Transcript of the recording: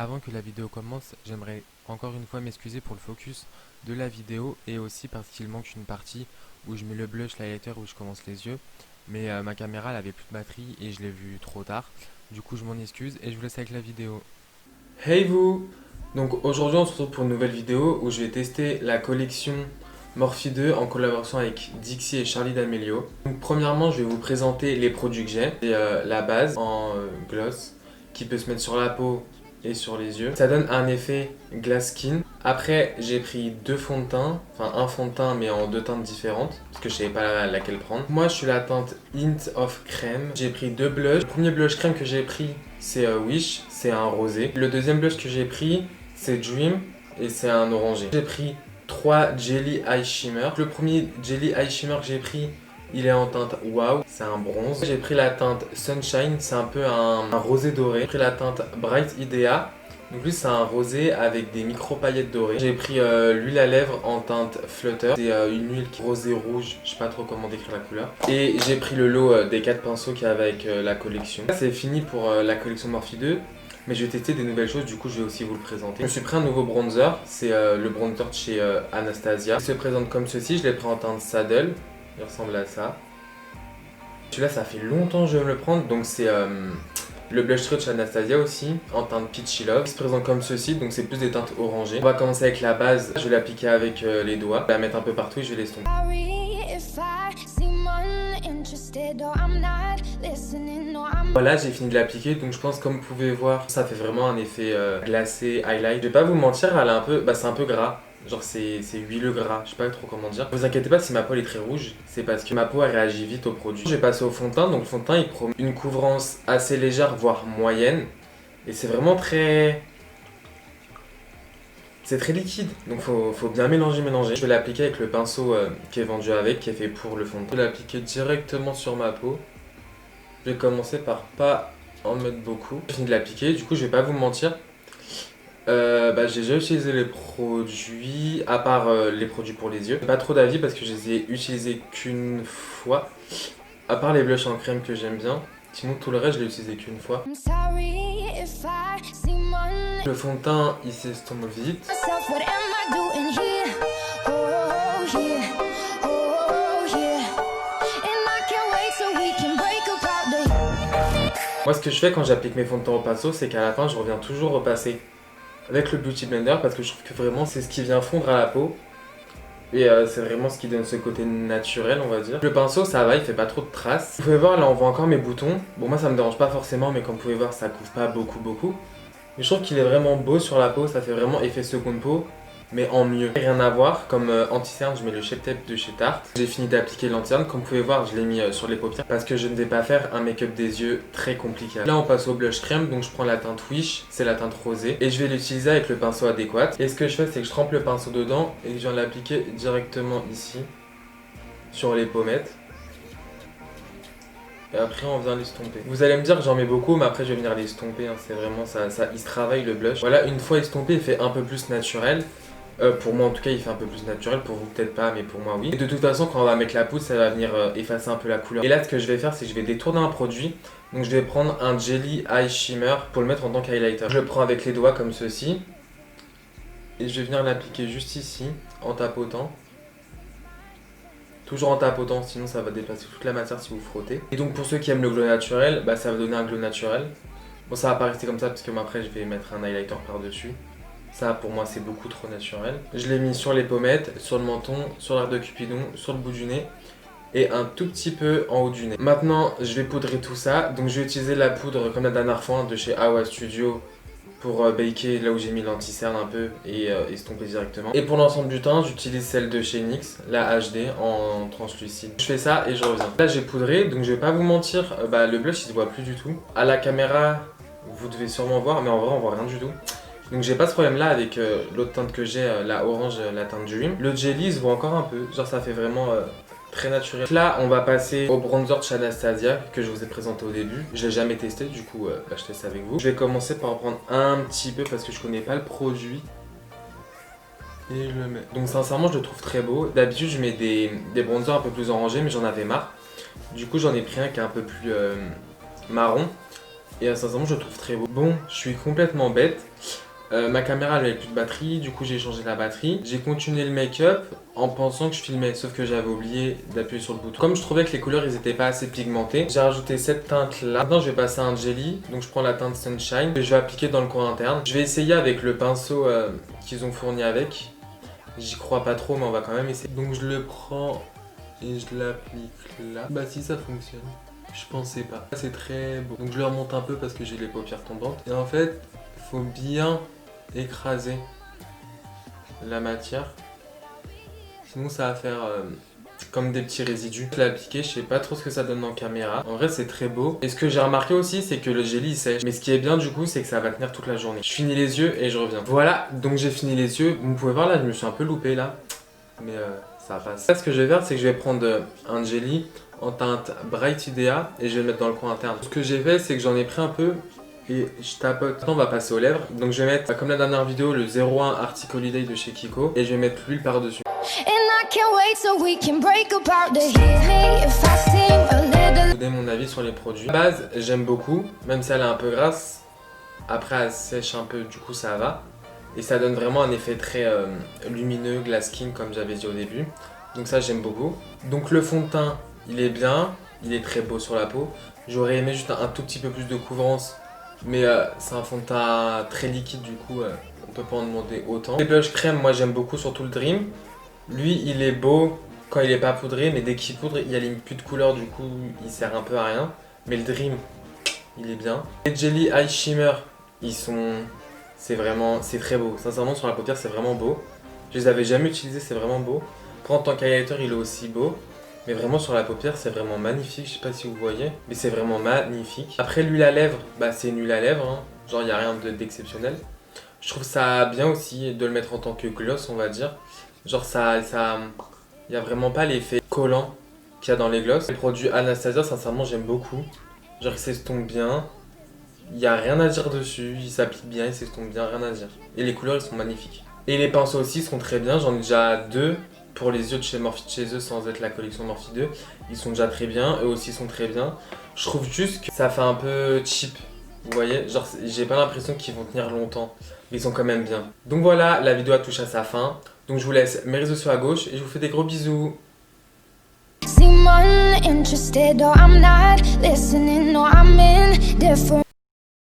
Avant que la vidéo commence, j'aimerais encore une fois m'excuser pour le focus de la vidéo et aussi parce qu'il manque une partie où je mets le blush, l'highlighter, où je commence les yeux. Mais ma caméra elle avait plus de batterie et je l'ai vue trop tard. Du coup je m'en excuse et je vous laisse avec la vidéo. Hey vous! Donc aujourd'hui on se retrouve pour une nouvelle vidéo où je vais tester la collection Morphe 2 en collaboration avec Dixie et Charlie D'Amelio. Donc premièrement je vais vous présenter les produits que j'ai. C'est la base en gloss qui peut se mettre sur la peau et sur les yeux. Ça donne un effet glass skin. Après j'ai pris deux fonds de teint, enfin un fond de teint mais en deux teintes différentes parce que je savais pas laquelle prendre. Moi je suis la teinte Hint of Crème. J'ai pris deux blushs. Le premier blush crème que j'ai pris c'est Wish, c'est un rosé. Le deuxième blush que j'ai pris c'est Dream et c'est un orangé. J'ai pris 3 Jelly Eye Shimmer. Le premier Jelly Eye Shimmer que j'ai pris, il est en teinte Wow, c'est un bronze. J'ai pris la teinte Sunshine, c'est un peu un rosé doré. J'ai pris la teinte Bright Idea. Donc lui c'est un rosé avec des micro paillettes dorées. J'ai pris l'huile à lèvres en teinte Flutter. C'est une huile rosé rouge, je sais pas trop comment décrire la couleur. Et j'ai pris le lot des 4 pinceaux qu'il y a avec la collection. C'est fini pour la collection Morphe 2. Mais je vais tester des nouvelles choses, du coup je vais aussi vous le présenter. Je me suis pris un nouveau bronzer, c'est le bronzer de chez Anastasia. Il se présente comme ceci, je l'ai pris en teinte Saddle, il ressemble à ça. Celui-là ça fait longtemps que je vais me le prendre, donc c'est le blush trio de chez Anastasia aussi, en teinte Peachy Love. Il se présente comme ceci, donc c'est plus des teintes orangées. On va commencer avec la base, je vais l'appliquer avec les doigts. Je vais la mettre un peu partout et je vais l'estomper. Voilà, j'ai fini de l'appliquer, donc je pense comme vous pouvez voir, ça fait vraiment un effet glacé, highlight. Je vais pas vous mentir, elle est un peu, c'est un peu gras. Genre c'est huileux gras, je sais pas trop comment dire. Ne vous inquiétez pas si ma peau est très rouge, c'est parce que ma peau elle réagit vite au produit. Je vais passer au fond de teint, donc le fond de teint il promet une couvrance assez légère, voire moyenne. Et c'est vraiment très... C'est très liquide, donc faut bien mélanger. Je vais l'appliquer avec le pinceau qui est vendu avec, qui est fait pour le fond de teint. Je vais l'appliquer directement sur ma peau. Je vais commencer par pas en mettre beaucoup. J'ai fini de l'appliquer, du coup je vais pas vous mentir. J'ai déjà utilisé les produits, à part les produits pour les yeux. J'ai pas trop d'avis parce que je les ai utilisés qu'une fois. À part les blushs en crème que j'aime bien. Sinon tout le reste je l'ai utilisé qu'une fois. Le fond de teint il s'estompe vite. Moi ce que je fais quand j'applique mes fonds de teint au pinceau, c'est qu'à la fin je reviens toujours repasser avec le Beauty Blender parce que je trouve que vraiment c'est ce qui vient fondre à la peau. Et c'est vraiment ce qui donne ce côté naturel on va dire. Le pinceau ça va, il fait pas trop de traces. Vous pouvez voir là on voit encore mes boutons. Bon moi ça me dérange pas forcément mais comme vous pouvez voir ça couvre pas beaucoup. Mais je trouve qu'il est vraiment beau sur la peau, ça fait vraiment effet seconde peau. Mais en mieux. Rien à voir, comme anti-cerne, je mets le Shape Tape de chez Tarte. J'ai fini d'appliquer l'anti-cerne, comme vous pouvez voir, je l'ai mis sur les paupières parce que je ne vais pas faire un make-up des yeux très compliqué. Là, on passe au blush crème, donc je prends la teinte Wish, c'est la teinte rosée, et je vais l'utiliser avec le pinceau adéquat. Et ce que je fais, c'est que je trempe le pinceau dedans et que je viens l'appliquer directement ici, sur les pommettes. Et après on vient l'estomper. Vous allez me dire que j'en mets beaucoup mais après je vais venir l'estomper, hein. C'est vraiment ça, il se travaille le blush. Voilà, une fois estompé il fait un peu plus naturel. Pour moi en tout cas il fait un peu plus naturel, pour vous peut-être pas mais pour moi oui. Et de toute façon quand on va mettre la poudre ça va venir effacer un peu la couleur. Et là ce que je vais faire c'est que je vais détourner un produit. Donc je vais prendre un Jelly Eye Shimmer pour le mettre en tant qu'highlighter. Je le prends avec les doigts comme ceci. Et je vais venir l'appliquer juste ici en tapotant. Toujours en tapotant, sinon ça va déplacer toute la matière si vous frottez. Et donc pour ceux qui aiment le glow naturel, ça va donner un glow naturel. Bon ça va pas rester comme ça parce que après je vais mettre un highlighter par dessus. Ça pour moi c'est beaucoup trop naturel. Je l'ai mis sur les pommettes, sur le menton, sur l'arc de Cupidon, sur le bout du nez. Et un tout petit peu en haut du nez. Maintenant je vais poudrer tout ça. Donc je vais utiliser la poudre comme la dernière fois de chez Awa Studio. Pour baker là où j'ai mis l'anti-cerne un peu et estomper directement. Et pour l'ensemble du teint, j'utilise celle de chez NYX, la HD en translucide. Je fais ça et je reviens. Là j'ai poudré, donc je vais pas vous mentir, le blush il se voit plus du tout. À la caméra, vous devez sûrement voir, mais en vrai on voit rien du tout. Donc j'ai pas ce problème là avec l'autre teinte que j'ai, la orange, la teinte Dream. Le jelly il se voit encore un peu, genre ça fait vraiment... très naturel. Là on va passer au bronzer de chez Anastasia que je vous ai présenté au début. Je l'ai jamais testé du coup je teste avec vous. Je vais commencer par en prendre un petit peu parce que je connais pas le produit. Et je le mets. Donc sincèrement je le trouve très beau. D'habitude je mets des bronzers un peu plus orangés mais j'en avais marre. Du coup j'en ai pris un qui est un peu plus marron. Et sincèrement je le trouve très beau. Bon, je suis complètement bête. Ma caméra elle avait plus de batterie, du coup j'ai changé la batterie. J'ai continué le make-up en pensant que je filmais, sauf que j'avais oublié d'appuyer sur le bouton. Comme je trouvais que les couleurs ils étaient pas assez pigmentées, j'ai rajouté cette teinte là. Maintenant je vais passer à un jelly, donc je prends la teinte Sunshine et je vais appliquer dans le coin interne. Je vais essayer avec le pinceau qu'ils ont fourni avec. J'y crois pas trop mais on va quand même essayer. Donc je le prends et je l'applique là. Bah si ça fonctionne. Je pensais pas. C'est très beau. Donc je le remonte un peu parce que j'ai les paupières tombantes. Et en fait, faut bien écraser la matière. Sinon ça va faire comme des petits résidus. Je l'ai appliqué, je sais pas trop ce que ça donne en caméra. En vrai c'est très beau. Et ce que j'ai remarqué aussi c'est que le jelly il sèche. Mais ce qui est bien du coup c'est que ça va tenir toute la journée. Je finis les yeux et je reviens. Voilà, donc j'ai fini les yeux. Vous pouvez voir là, je me suis un peu loupé là. Mais ça passe. Là ce que je vais faire c'est que je vais prendre un jelly en teinte Bright Idea et je vais le mettre dans le coin interne. Ce que j'ai fait c'est que j'en ai pris un peu et je tapote. Maintenant on va passer aux lèvres. Donc je vais mettre comme la dernière vidéo le 01 Arctic Holiday de chez Kiko et je vais mettre l'huile par dessus. Je vais donner mon avis sur les produits. La base j'aime beaucoup, même si elle est un peu grasse. Après elle sèche un peu, du coup ça va. Et ça donne vraiment un effet très lumineux, glass skin comme j'avais dit au début. Donc ça j'aime beaucoup. Donc le fond de teint il est bien, il est très beau sur la peau. J'aurais aimé juste un tout petit peu plus de couvrance. Mais c'est un fond de teint très liquide du coup on peut pas en demander autant. Les blush crème moi j'aime beaucoup, surtout le Dream. Lui il est beau quand il est pas poudré mais dès qu'il poudre il y a plus de couleur du coup il sert un peu à rien. Mais le Dream il est bien. Les Jelly Eye Shimmer ils sont... c'est très beau. Sincèrement sur la paupière c'est vraiment beau. Je les avais jamais utilisés, c'est vraiment beau. Après en tant qu'highlighter il est aussi beau. Mais vraiment sur la paupière c'est vraiment magnifique, je sais pas si vous voyez, mais c'est vraiment magnifique. Après l'huile à lèvres, bah c'est une huile à lèvres, hein. Genre il n'y a rien d'exceptionnel. Je trouve ça bien aussi de le mettre en tant que gloss on va dire. Genre il n'y a vraiment pas l'effet collant qu'il y a dans les gloss. Les produits Anastasia sincèrement j'aime beaucoup. Genre il s'estompe bien, il n'y a rien à dire dessus, il s'applique bien, il s'estompe bien, rien à dire. Et les couleurs elles sont magnifiques. Et les pinceaux aussi sont très bien, j'en ai déjà deux. Pour les yeux de chez Morphe chez eux sans être la collection Morphe 2, ils sont déjà très bien, eux aussi sont très bien. Je trouve juste que ça fait un peu cheap, vous voyez, genre j'ai pas l'impression qu'ils vont tenir longtemps, mais ils sont quand même bien. Donc voilà, la vidéo touche à sa fin, donc je vous laisse mes réseaux sociaux à gauche et je vous fais des gros bisous.